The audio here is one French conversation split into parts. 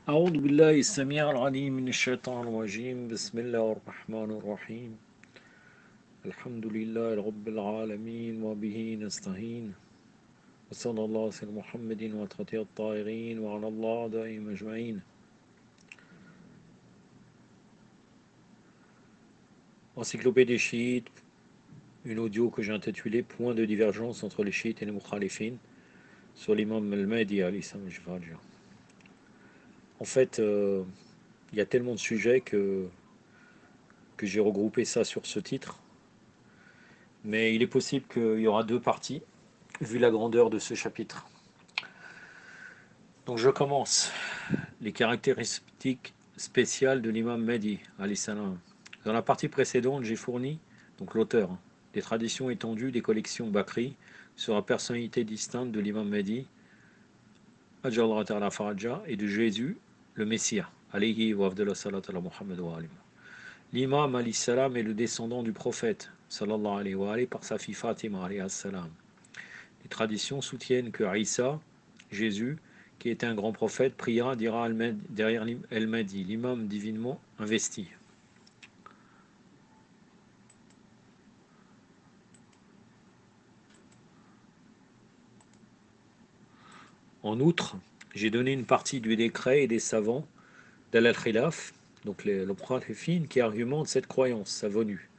أعوذ بالله السميع العليم من الشيطان الرجيم بسم الله الرحمن الرحيم الحمد لله رب العالمين وبه نستعين وصلى الله على سيدنا محمد وتقطيع الطائرين وعلى الله دائم أجمعين. Encyclopédie des chiites, une audio que j'ai intitulée Point de divergence entre les chiites et les mukhalifin sur l'imam al-Mahdi alayhi salam. En fait, il y a tellement de sujets que j'ai regroupé ça sur ce titre, mais il est possible qu'il y aura deux parties vu la grandeur de ce chapitre. Donc je commence. Les caractéristiques spéciales de l'imam Mahdi alayhi salam. Dans la partie précédente, j'ai fourni, donc l'auteur, des traditions étendues des collections Bakri sur la personnalité distincte de l'imam Mahdi Ajallahu ta'ala faraja, et de Jésus, le Messie alayhi wa afdallah salat ala Muhammad wa alim. L'imam alayhi salam est le descendant du prophète sallallahu alayhi wa alayhi par sa fille Fatima alayhi salam. Les traditions soutiennent que Isa, Jésus, qui était un grand prophète, priera derrière El-Mahdi, l'imam divinement investi. En outre, j'ai donné une partie du décret et des savants d'Al-Khilaf, donc le Mukhtalifin, qui argumentent cette croyance, sa venue.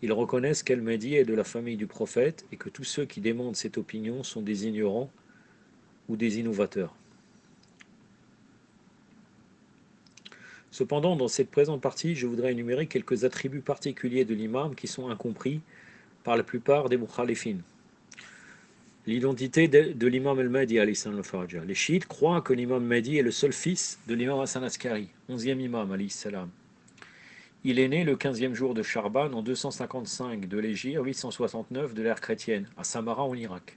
Ils reconnaissent qu'El-Mahdi est de la famille du prophète et que tous ceux qui demandent cette opinion sont des ignorants ou des innovateurs. Cependant, dans cette présente partie, je voudrais énumérer quelques attributs particuliers de l'imam qui sont incompris par la plupart des mukhalifin. L'identité de l'imam al-Mahdi alayhi salam al-Faraja. Les chiites croient que l'imam Mahdi est le seul fils de l'imam Hassan Askari, 11e imam alayhi salam. Il est né le 15e jour de Charban en 255 de l'Hégire 869 de l'ère chrétienne, à Samarra en Irak.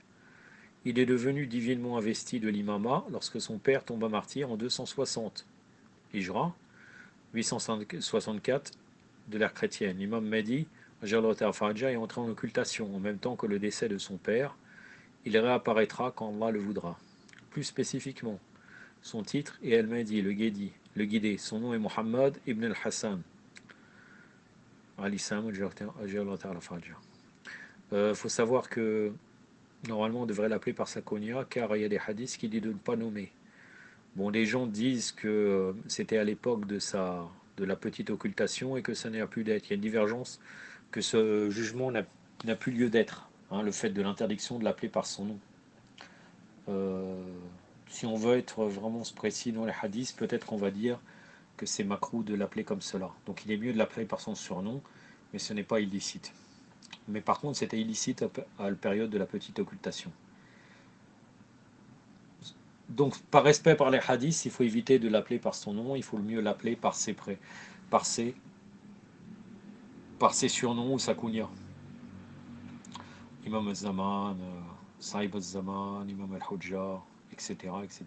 Il est devenu divinement investi de l'imama lorsque son père tomba martyr en 260 Hijra 864 de l'ère chrétienne. L'imam Mahdi Ajallahu ta'ala faraja est entré en occultation en même temps que le décès de son père. Il réapparaîtra quand Allah le voudra. Plus spécifiquement, son titre est Al-Mahdi, le guidé. Son nom est Muhammad ibn al-Hassan. Il faut savoir que normalement on devrait l'appeler par sa kunya car il y a des hadiths qui disent de ne pas nommer. Bon, les gens disent que c'était à l'époque de la petite occultation et que ça n'a plus d'être. Il y a une divergence, que ce jugement n'a plus lieu d'être. Le fait de l'interdiction de l'appeler par son nom. Si on veut être vraiment précis dans les hadiths, peut-être qu'on va dire que c'est makrou de l'appeler comme cela. Donc il est mieux de l'appeler par son surnom, mais ce n'est pas illicite. Mais par contre, c'était illicite à la période de la petite occultation. Donc par respect par les hadiths, il faut éviter de l'appeler par son nom, il faut le mieux l'appeler par ses surnoms ou sa kunya. Imam al-Zaman, Saïb al-Zaman, Imam al-Hujja, etc., etc.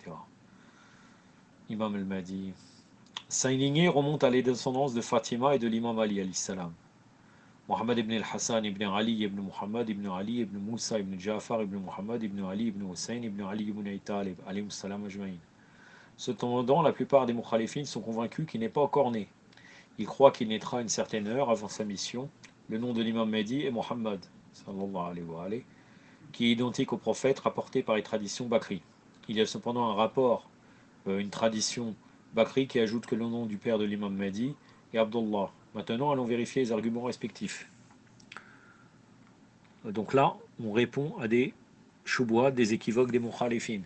Imam al-Mahdi. Sa lignée remonte à la descendance de Fatima et de l'imam Ali alayhi salam. Muhammad ibn al-Hassan ibn Ali ibn Muhammad ibn Ali ibn Moussa ibn Jafar ibn Muhammad ibn Ali ibn Hussein ibn Ali ibn Abi Talib alayhi salam ajma'in. Cependant, la plupart des mukhalifines sont convaincus qu'il n'est pas encore né. Ils croient qu'il naîtra à une certaine heure avant sa mission. Le nom de l'imam Mahdi est Muhammad, sallallahu alayhi wa alayhi, qui est identique au prophète rapporté par les traditions Bakri. Il y a cependant un rapport, une tradition Bakri qui ajoute que le nom du père de l'imam Mahdi est Abdullah. Maintenant, allons vérifier les arguments respectifs. Donc là, on répond à des choubouas, des équivoques des mukhalifines.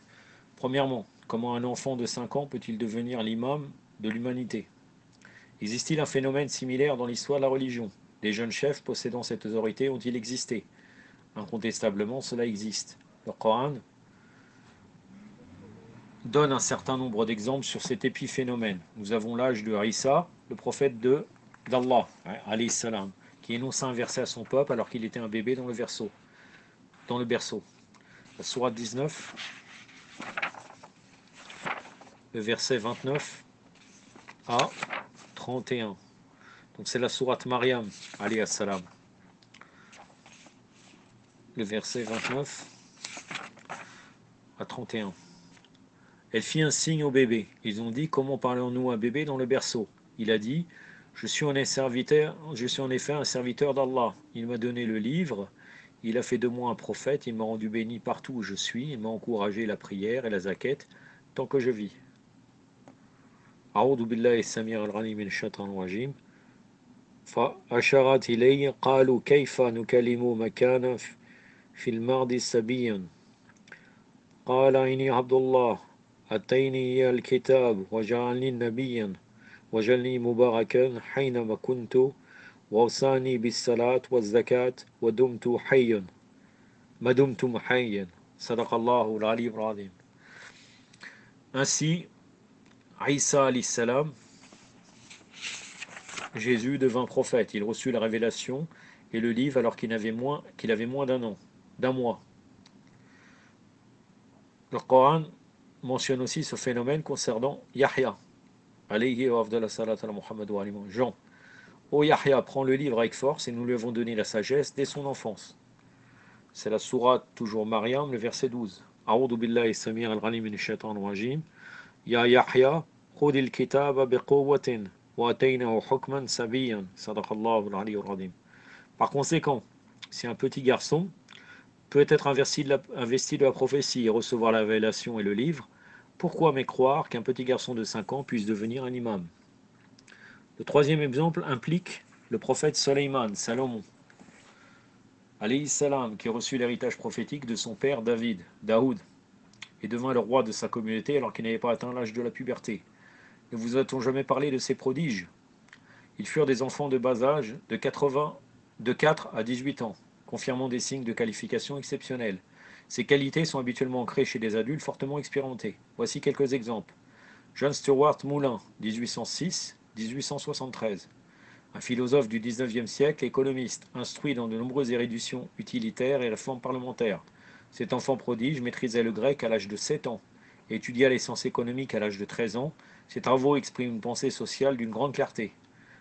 Premièrement, comment un enfant de 5 ans peut-il devenir l'imam de l'humanité? Existe-t-il un phénomène similaire dans l'histoire de la religion? Des jeunes chefs possédant cette autorité ont-ils existé? Incontestablement, cela existe. Le Coran donne un certain nombre d'exemples sur cet épiphénomène. Nous avons l'âge de Isa, le prophète d'Allah, alayhi salam, qui énonça un verset à son peuple alors qu'il était un bébé dans le berceau. La sourate 19, le verset 29 à 31. Donc c'est la sourate Maryam, alayhi salam. Le verset 29 à 31. Elle fit un signe au bébé. Ils ont dit, comment parlons-nous à un bébé dans le berceau? Il a dit, je suis en effet un serviteur d'Allah. Il m'a donné le livre, il a fait de moi un prophète, il m'a rendu béni partout où je suis, il m'a encouragé la prière et la zakat tant que je vis. أعوذ بالله السميع العليم من الشيطان الرجيم فأشارت إليه قالوا كيف نكلم مكان في المهد صبيا قال إني عبد الله أتيني الكتاب وجعلني نبيا وجعلني مباركا حينما كنت وأوصاني بالصلاة والزكاة ودمت حيا ما دمت حيا صدق الله العلي العظيم. Ainsi, Isa alayhi salam, Jésus devint prophète. Il reçut la révélation et le livre alors qu'il avait moins d'un mois. Le Coran mentionne aussi ce phénomène concernant Yahya. Alayhi wa afdal salat ala Muhammad wa alihi. Jean. Ô Yahya, prends le livre avec force et nous lui avons donné la sagesse dès son enfance. C'est la sourate, toujours Mariam, le verset 12. A'udhu billahi samir al-ghalim min ash-shaytan rajim. Ya Yahya, khudil kitaba biquwwatin wa ataynahu hukman sabiyyan. Sadaqallahu al-ali al-azim. Par conséquent, si un petit garçon peut être investi de la prophétie et recevoir la révélation et le livre, pourquoi mais croire qu'un petit garçon de 5 ans puisse devenir un imam? Le troisième exemple implique le prophète Soleiman, Salomon, alayhi salam, qui reçut l'héritage prophétique de son père Daoud, et devint le roi de sa communauté alors qu'il n'avait pas atteint l'âge de la puberté. Ne vous a-t-on jamais parlé de ces prodiges? Ils furent des enfants de bas âge, de 4 à 18 ans, confirmant des signes de qualification exceptionnels. Ces qualités sont habituellement ancrées chez des adultes fortement expérimentés. Voici quelques exemples. John Stuart Moulin, 1806-1873. Un philosophe du XIXe siècle, économiste, instruit dans de nombreuses éruditions utilitaires et réformes parlementaires. Cet enfant prodige maîtrisait le grec à l'âge de 7 ans et étudia les sciences économiques à l'âge de 13 ans. Ses travaux expriment une pensée sociale d'une grande clarté.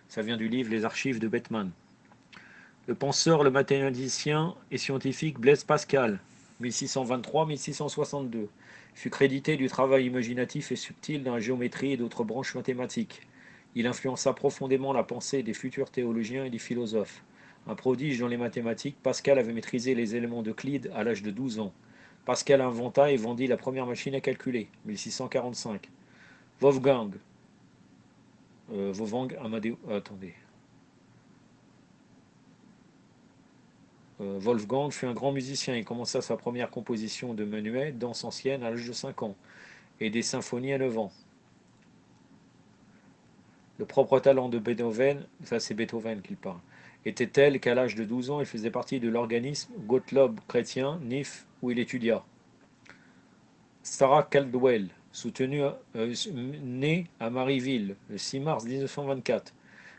Ça vient du livre Les Archives de Bettman. Le penseur, le mathématicien et scientifique Blaise Pascal, 1623-1662, fut crédité du travail imaginatif et subtil dans la géométrie et d'autres branches mathématiques. Il influença profondément la pensée des futurs théologiens et des philosophes. Un prodige dans les mathématiques, Pascal avait maîtrisé les éléments d'Euclide à l'âge de 12 ans. Pascal inventa et vendit la première machine à calculer, 1645. Wolfgang Amadeus, Wolfgang fut un grand musicien. Il commença sa première composition de menuet, danse ancienne, à l'âge de 5 ans, et des symphonies à 9 ans. Le propre talent de Beethoven, ça c'est Beethoven qu'il parle, était tel qu'à l'âge de 12 ans, il faisait partie de l'organisme Gottlob chrétien, NIF, où il étudia. Sarah Caldwell, née à Marieville le 6 mars 1924,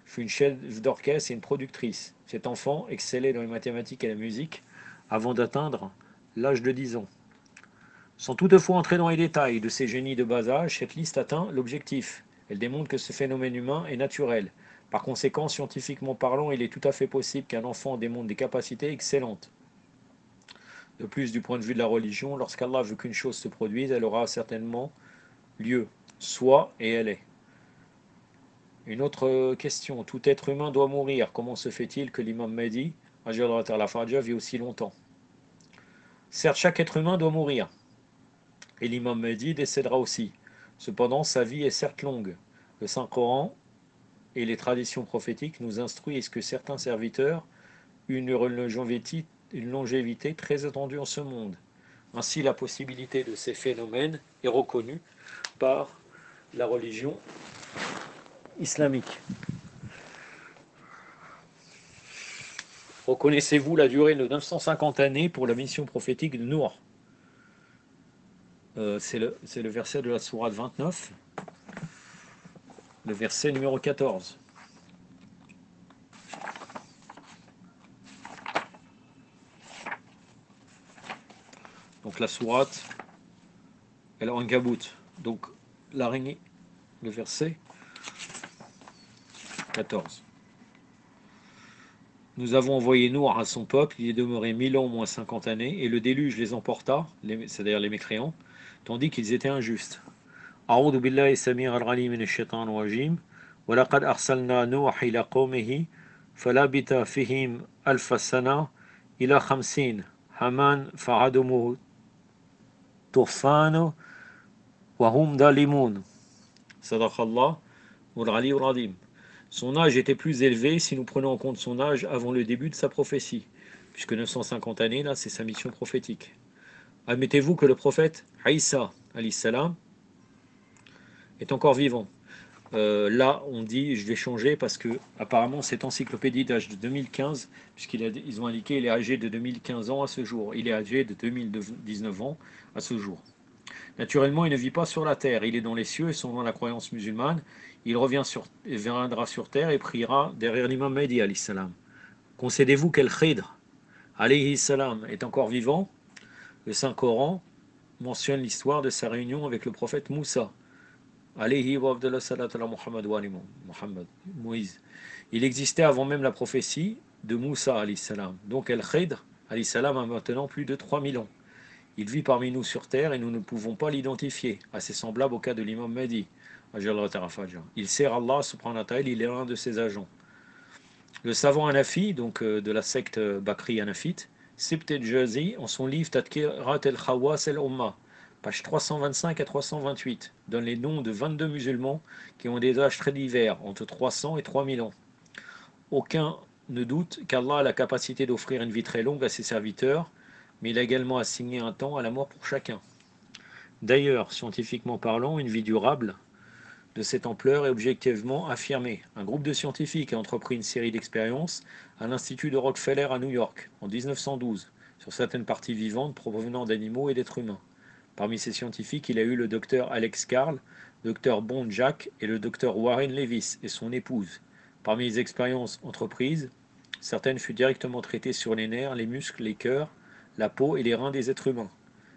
fut une chef d'orchestre et une productrice. Cet enfant excellait dans les mathématiques et la musique avant d'atteindre l'âge de 10 ans. Sans toutefois entrer dans les détails de ces génies de bas âge, cette liste atteint l'objectif. Elle démontre que ce phénomène humain est naturel. Par conséquent, scientifiquement parlant, il est tout à fait possible qu'un enfant démontre des capacités excellentes. De plus, du point de vue de la religion, lorsqu'Allah veut qu'une chose se produise, elle aura certainement lieu, soit et elle est. Une autre question, tout être humain doit mourir. Comment se fait-il que l'imam Mahdi, vit aussi longtemps? Certes, chaque être humain doit mourir, et l'imam Mahdi décédera aussi. Cependant, sa vie est certes longue. Le Saint-Coran et les traditions prophétiques nous instruisent que certains serviteurs ont une longévité très attendue en ce monde. Ainsi, la possibilité de ces phénomènes est reconnue par la religion islamique. Reconnaissez-vous la durée de 950 années pour la mission prophétique de Nour? C'est le verset de la sourate 29, le verset numéro 14. Donc la sourate El-Ankabut, donc l'araignée, le verset 14. Nous avons envoyé Nour à son peuple, il est demeuré 1000 ans moins 50 années, et le déluge les emporta, c'est-à-dire les mécréants, tandis qu'ils étaient injustes. أعوذ بالله السميع العليم من الشيطان الرجيم ولقد أرسلنا نوح إلى قومه فلبث فيهم ألف سنة إلى 50 عاما فعدموا طوفان وهم ظالمون. صدق الله والعلي العظيم. Son âge était plus élevé si nous prenons en compte son âge avant le début de sa prophétie, puisque 950 années, là, c'est sa mission prophétique. Admettez-vous que le prophète Aïssa, alayhi salam, est encore vivant. Là, on dit, je vais changer parce que apparemment cette encyclopédie d'âge de 2015, puisqu'ils ont indiqué qu'il est âgé de 2015 ans à ce jour. Il est âgé de 2019 ans à ce jour. Naturellement, il ne vit pas sur la terre, il est dans les cieux et selon la croyance musulmane, il viendra sur terre et priera derrière l'imam Mahdi alayhi salam. Concédez-vous qu'El Khidr alayhi salam est encore vivant? Le Saint-Coran mentionne l'histoire de sa réunion avec le prophète Moussa. Alayhi wa abdallah salat ala Muhammad wa ali Muhammad, Moïse. Il existait avant même la prophétie de Moussa alayhi salam. Donc El Khidr alayhi salam a maintenant plus de 3000 ans. Il vit parmi nous sur terre et nous ne pouvons pas l'identifier, assez semblable au cas de l'imam Mahdi. Il sert Allah subhanahu wa ta'ala, il est un de ses agents. Le savant Hanafi, donc de la secte Bakri Hanafite, Sibt el-Jazi, en son livre Tadkirat el-Khawas el-Umma, page 325 à 328, donne les noms de 22 musulmans qui ont des âges très divers, entre 300 et 3000 ans. Aucun ne doute qu'Allah a la capacité d'offrir une vie très longue à ses serviteurs, mais il a également assigné un temps à la mort pour chacun. D'ailleurs, scientifiquement parlant, une vie durable de cette ampleur est objectivement affirmée. Un groupe de scientifiques a entrepris une série d'expériences à l'Institut de Rockefeller à New York en 1912 sur certaines parties vivantes provenant d'animaux et d'êtres humains. Parmi ces scientifiques, il y a eu le docteur Alex Carl, le docteur Bond Jack et le docteur Warren Levis et son épouse. Parmi les expériences entreprises, certaines furent directement traitées sur les nerfs, les muscles, les cœurs, la peau et les reins des êtres humains.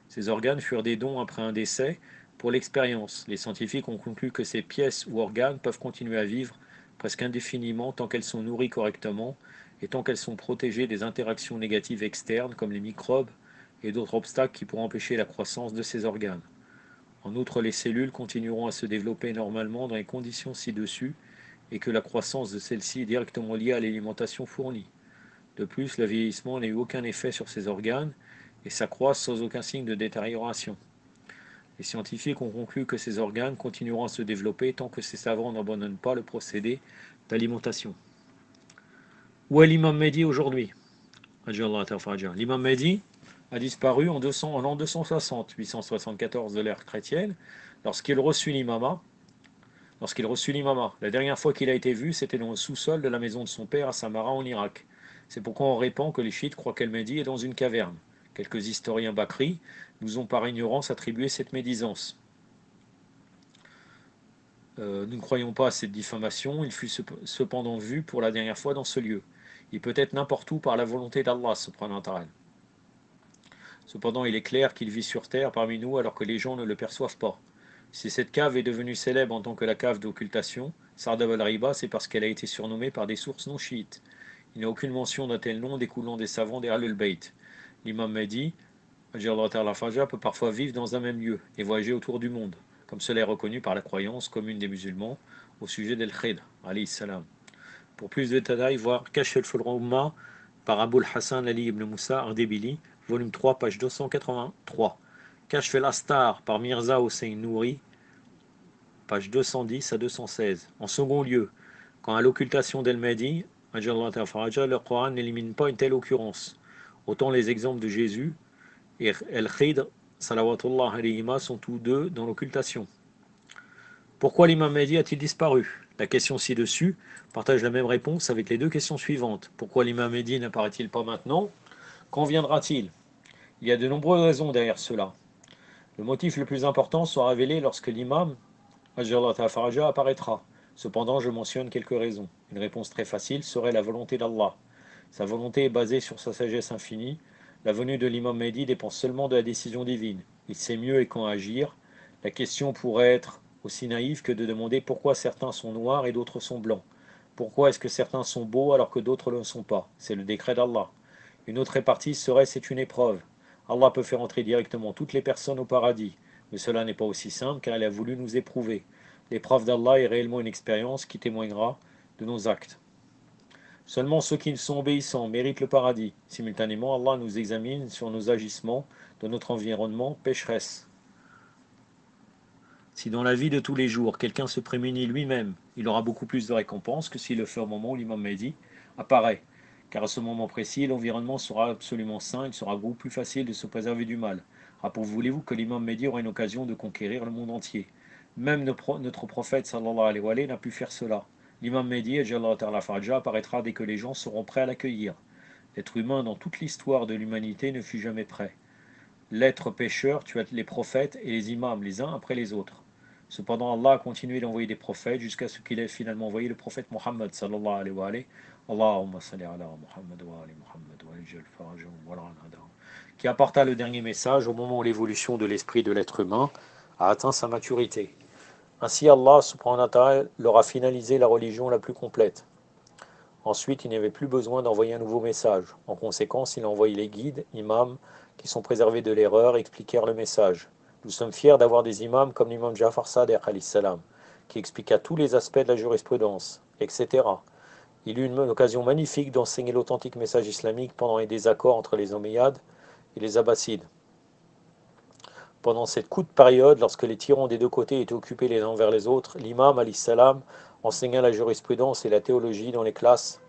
Ces organes furent des dons après un décès. Pour l'expérience, les scientifiques ont conclu que ces pièces ou organes peuvent continuer à vivre presque indéfiniment tant qu'elles sont nourries correctement et tant qu'elles sont protégées des interactions négatives externes comme les microbes et d'autres obstacles qui pourraient empêcher la croissance de ces organes. En outre, les cellules continueront à se développer normalement dans les conditions ci-dessus et que la croissance de celles-ci est directement liée à l'alimentation fournie. De plus, le vieillissement n'a eu aucun effet sur ces organes et s'accroissent sans aucun signe de détérioration. Les scientifiques ont conclu que ces organes continueront à se développer tant que ces savants n'abandonnent pas le procédé d'alimentation. Où est l'imam Mahdi aujourd'hui? L'imam Mahdi a disparu en l'an 260, 874 de l'ère chrétienne, lorsqu'il reçut l'imama. La dernière fois qu'il a été vu, c'était dans le sous-sol de la maison de son père à Samara en Irak. C'est pourquoi on répand que les chiites croient qu'El Mahdi est dans une caverne. Quelques historiens Bakri nous ont par ignorance attribué cette médisance. Nous ne croyons pas à cette diffamation, il fut cependant vu pour la dernière fois dans ce lieu. Il peut être n'importe où par la volonté d'Allah subhanahu wa ta'ala. Cependant, il est clair qu'il vit sur terre parmi nous alors que les gens ne le perçoivent pas. Si cette cave est devenue célèbre en tant que la cave d'occultation, Sardav al-Riba, c'est parce qu'elle a été surnommée par des sources non chiites. Il n'y a aucune mention d'un tel nom découlant des savants des Ahlul-Bayt. L'imam Mahdi, peut parfois vivre dans un même lieu et voyager autour du monde, comme cela est reconnu par la croyance commune des musulmans au sujet d'El Khidr, alayhi salam. Pour plus de détails, voir Kashf al-Umma par Abul Hassan Ali ibn Moussa Ardebili, volume 3, page 283. Kashf al-Astar par Mirza Hossein Nouri, page 210 à 216. En second lieu, quand à l'occultation d'El Mahdi, le Coran n'élimine pas une telle occurrence. Autant les exemples de Jésus et El Khidr, salawatullah alayhima, sont tous deux dans l'occultation. Pourquoi l'imam Mahdi a-t-il disparu? La question ci-dessus partage la même réponse avec les deux questions suivantes. Pourquoi l'imam Mahdi n'apparaît-il pas maintenant? Quand viendra-t-il? Il y a de nombreuses raisons derrière cela. Le motif le plus important sera révélé lorsque l'imam apparaîtra. Cependant, je mentionne quelques raisons. Une réponse très facile serait la volonté d'Allah. Sa volonté est basée sur sa sagesse infinie. La venue de l'imam Mahdi dépend seulement de la décision divine. Il sait mieux et quand agir. La question pourrait être aussi naïve que de demander pourquoi certains sont noirs et d'autres sont blancs. Pourquoi est-ce que certains sont beaux alors que d'autres ne le sont pas? C'est le décret d'Allah. Une autre répartie serait c'est une épreuve. Allah peut faire entrer directement toutes les personnes au paradis, Mais cela n'est pas aussi simple car il a voulu nous éprouver. L'épreuve d'Allah est réellement une expérience qui témoignera de nos actes. Seulement ceux qui sont obéissants méritent le paradis. Simultanément, Allah nous examine sur nos agissements de notre environnement pécheresse. Si dans la vie de tous les jours, quelqu'un se prémunit lui-même, il aura beaucoup plus de récompenses que s'il le fait au moment où l'imam Mahdi apparaît. Car à ce moment précis, l'environnement sera absolument sain, il sera beaucoup plus facile de se préserver du mal. Voulez-vous que l'imam Mahdi aura une occasion de conquérir le monde entier? Même notre prophète sallallahu alayhi wa sallam n'a pu faire cela. L'imam Mahdi apparaîtra dès que les gens seront prêts à l'accueillir. L'être humain dans toute l'histoire de l'humanité ne fut jamais prêt. L'être pécheur tua les prophètes et les imams les uns après les autres. Cependant, Allah a continué d'envoyer des prophètes jusqu'à ce qu'il ait finalement envoyé le prophète Mohammed sallallahu alayhi wa sallam. Allahumma salli ala Muhammad wa ali Muhammad wa ajal farajahum wa la'anahum, qui apporta le dernier message au moment où l'évolution de l'esprit de l'être humain a atteint sa maturité. Ainsi, Allah subhanahu wa ta'ala leur a finalisé la religion la plus complète. Ensuite, il n'y avait plus besoin d'envoyer un nouveau message. En conséquence, il a envoyé les guides, imams, qui sont préservés de l'erreur et expliquèrent le message. Nous sommes fiers d'avoir des imams comme l'imam Ja'far Sadiq alayhi salam, qui expliqua tous les aspects de la jurisprudence, etc. Il eut une occasion magnifique d'enseigner l'authentique message islamique pendant les désaccords entre les Omeyyades et les Abbassides. Pendant cette courte période, lorsque les tyrans des deux côtés étaient occupés les uns envers les autres, l'imam alayhi salam enseigna la jurisprudence et la théologie dans les classes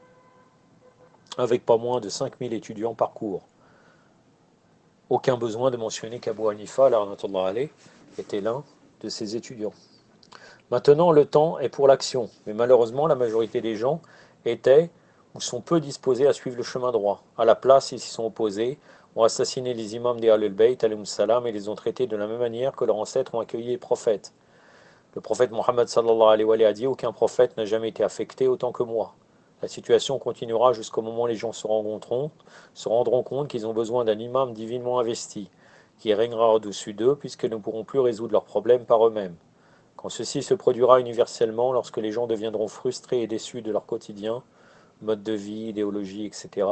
avec pas moins de 5000 étudiants par cours. Aucun besoin de mentionner qu'Abu Hanifa était l'un de ses étudiants. Maintenant, le temps est pour l'action, mais malheureusement, la majorité des gens étaient ou sont peu disposés à suivre le chemin droit. À la place, ils s'y sont opposés, ont assassiné les imams des Ahlul Bayt salam et les ont traités de la même manière que leurs ancêtres ont accueilli les prophètes. Le prophète Mohammed sallallahu alayhi wa sallam a dit: aucun prophète n'a jamais été affecté autant que moi. La situation continuera jusqu'au moment où les gens se rendront compte qu'ils ont besoin d'un imam divinement investi, qui régnera au-dessus d'eux, puisqu'ils ne pourront plus résoudre leurs problèmes par eux-mêmes. Quand ceci se produira universellement, lorsque les gens deviendront frustrés et déçus de leur quotidien, mode de vie, idéologie, etc.,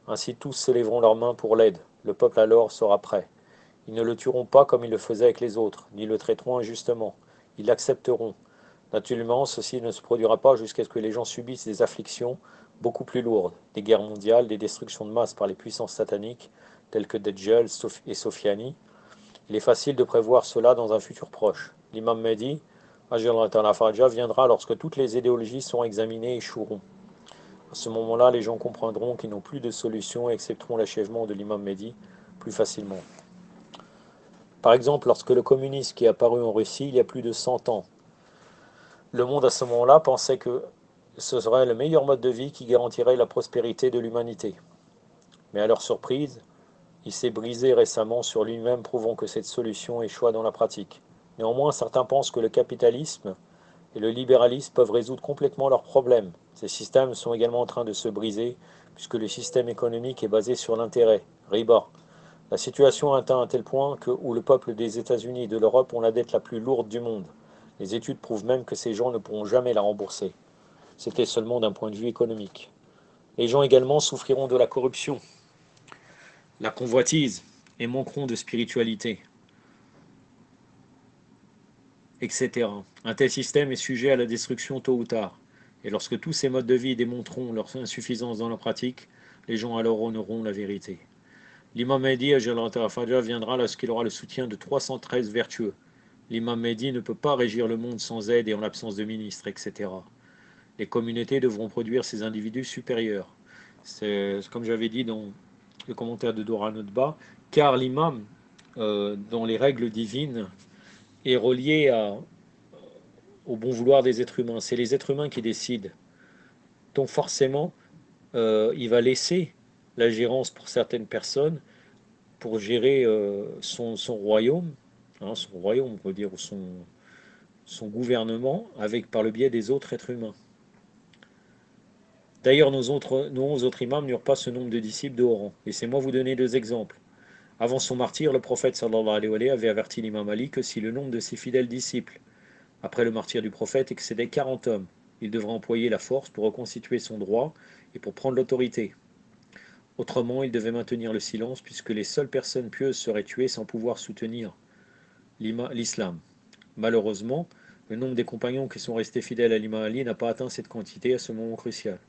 ainsi tous se lèveront leurs mains pour l'aide. Le peuple alors sera prêt. Ils ne le tueront pas comme ils le faisaient avec les autres, ni le traiteront injustement. Ils l'accepteront. Naturellement, ceci ne se produira pas jusqu'à ce que les gens subissent des afflictions beaucoup plus lourdes, des guerres mondiales, des destructions de masse par les puissances sataniques, telles que Dajjal et Sofiani. Il est facile de prévoir cela dans un futur proche. L'imam Mahdi, viendra lorsque toutes les idéologies seront examinées et échoueront. À ce moment-là, les gens comprendront qu'ils n'ont plus de solution et accepteront l'achèvement de l'imam Mahdi plus facilement. Par exemple, lorsque le communisme qui est apparu en Russie il y a plus de 100 ans, le monde à ce moment-là pensait que ce serait le meilleur mode de vie qui garantirait la prospérité de l'humanité. Mais à leur surprise, il s'est brisé récemment sur lui-même, prouvant que cette solution échoua dans la pratique. Néanmoins, certains pensent que le capitalisme et le libéralisme peuvent résoudre complètement leurs problèmes. Ces systèmes sont également en train de se briser, puisque le système économique est basé sur l'intérêt, riba. La situation a atteint un tel point où le peuple des États-Unis et de l'Europe ont la dette la plus lourde du monde. Les études prouvent même que ces gens ne pourront jamais la rembourser. C'était seulement d'un point de vue économique. Les gens également souffriront de la corruption, la convoitise, et manqueront de spiritualité, etc. Un tel système est sujet à la destruction tôt ou tard. Et lorsque tous ces modes de vie démontreront leur insuffisance dans la pratique, les gens alors honoreront la vérité. L'imam Mahdi viendra lorsqu'il aura le soutien de 313 vertueux. L'imam Mahdi ne peut pas régir le monde sans aide et en l'absence de ministres, etc. Les communautés devront produire ces individus supérieurs. C'est comme j'avais dit dans le commentaire de Dora Notba, car l'imam, dans les règles divines, est relié au bon vouloir des êtres humains. C'est les êtres humains qui décident. Donc forcément, il va laisser la gérance pour certaines personnes pour gérer son royaume, on peut dire, son gouvernement, par le biais des autres êtres humains. D'ailleurs, nos 11 autres imams n'eurent pas ce nombre de disciples de haut rang. Laissez-moi vous donner 2 exemples. Avant son martyre, le prophète sallallahu alayhi wa sallam avait averti l'imam Ali que si le nombre de ses fidèles disciples, après le martyre du prophète, excédait 40 hommes, il devrait employer la force pour reconstituer son droit et pour prendre l'autorité. Autrement, il devait maintenir le silence puisque les seules personnes pieuses seraient tuées sans pouvoir soutenir l'islam. Malheureusement, le nombre des compagnons qui sont restés fidèles à l'imam Ali n'a pas atteint cette quantité à ce moment crucial.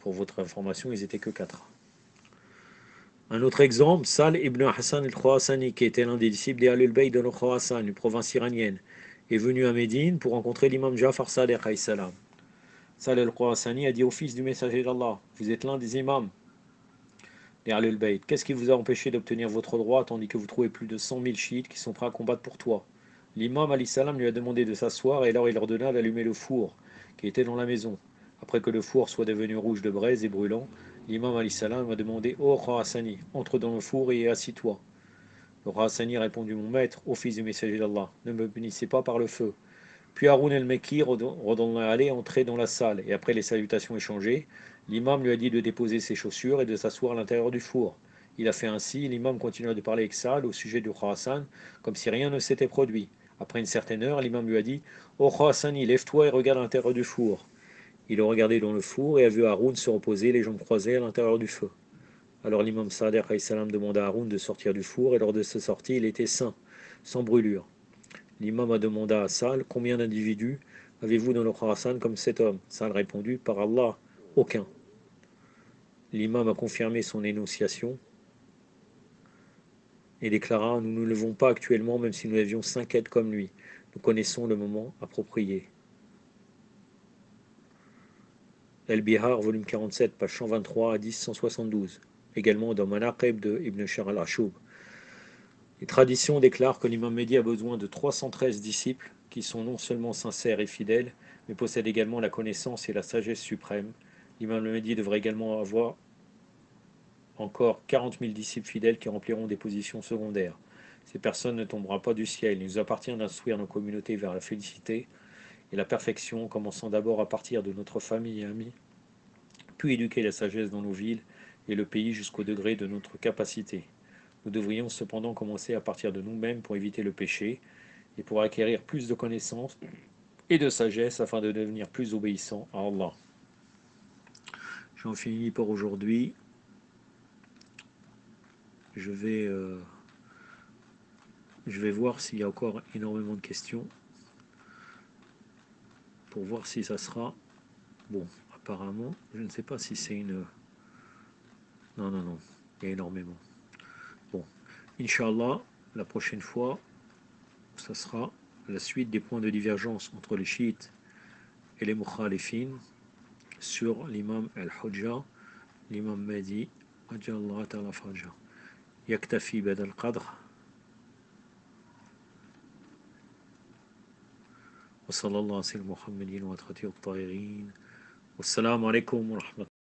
Pour votre information, ils étaient que 4. Un autre exemple, Sal ibn Hassan al-Khurasani, qui était l'un des disciples des Ahlul Bayt de Khurasan, une province iranienne, est venu à Médine pour rencontrer l'imam Ja'far Sadiq alayhi salam. Sal al-Khurasani a dit au fils du messager d'Allah, vous êtes l'un des imams des Ahlul Bayt. Qu'est-ce qui vous a empêché d'obtenir votre droit tandis que vous trouvez plus de 100 000 chiites qui sont prêts à combattre pour toi? L'imam alayhi salam lui a demandé de s'asseoir et alors il ordonna d'allumer le four qui était dans la maison. Après que le four soit devenu rouge de braise et brûlant, l'imam alayhi salam a demandé ô Khurasani, entre dans le four et assis-toi. Le Khurasani a répondu mon maître, ô fils du messager d'Allah, ne me punissez pas par le feu. Puis Haroun el-Mekki redonna aller entrer dans la salle, et après les salutations échangées, l'imam lui a dit de déposer ses chaussures et de s'asseoir à l'intérieur du four. Il a fait ainsi, l'imam continua de parler avec Saad au sujet du Khurasan, comme si rien ne s'était produit. Après une certaine heure, l'imam lui a dit « Ô Khurasani, lève-toi et regarde à l'intérieur du four. » Il a regardé dans le four et a vu Haroun se reposer, les jambes croisées à l'intérieur du feu. Alors l'imam Sadiq alayhi salam demanda à Haroun de sortir du four, et lors de sa sortie, il était sain, sans brûlure. L'imam a demandé à Sal, combien d'individus avez-vous dans le Khurasan comme cet homme? Sal répondit, par Allah, aucun. L'imam a confirmé son énonciation et déclara, nous ne le levons pas actuellement, même si nous avions 5 aides comme lui. Nous connaissons le moment approprié. El-Bihar, volume 47, page 123 à 10, 172. Également dans Manaqib de Ibn Shar al-Ashub. Les traditions déclarent que l'imam Mehdi a besoin de 313 disciples qui sont non seulement sincères et fidèles, mais possèdent également la connaissance et la sagesse suprême. L'imam Mehdi devrait également avoir encore 40 000 disciples fidèles qui rempliront des positions secondaires. Ces personnes ne tomberont pas du ciel. Il nous appartient d'instruire nos communautés vers la félicité et la perfection, commençant d'abord à partir de notre famille et amis, puis éduquer la sagesse dans nos villes et le pays jusqu'au degré de notre capacité. Nous devrions cependant commencer à partir de nous-mêmes pour éviter le péché et pour acquérir plus de connaissances et de sagesse afin de devenir plus obéissants à Allah. J'en finis pour aujourd'hui. Je vais voir s'il y a encore énormément de questions pour voir si ça sera bon. Apparemment, je ne sais pas si c'est une... Non, il y a énormément. Bon, Inch'Allah, la prochaine fois, ça sera la suite des points de divergence entre les chiites et les mukhalifin sur l'imam al-Hujja, l'imam Mahdi, Ajallah ta'ala farja. Yaktafi bada al-qadr. وصلى الله على سيدنا محمد وعلى آله الطاهرين والسلام عليكم ورحمة الله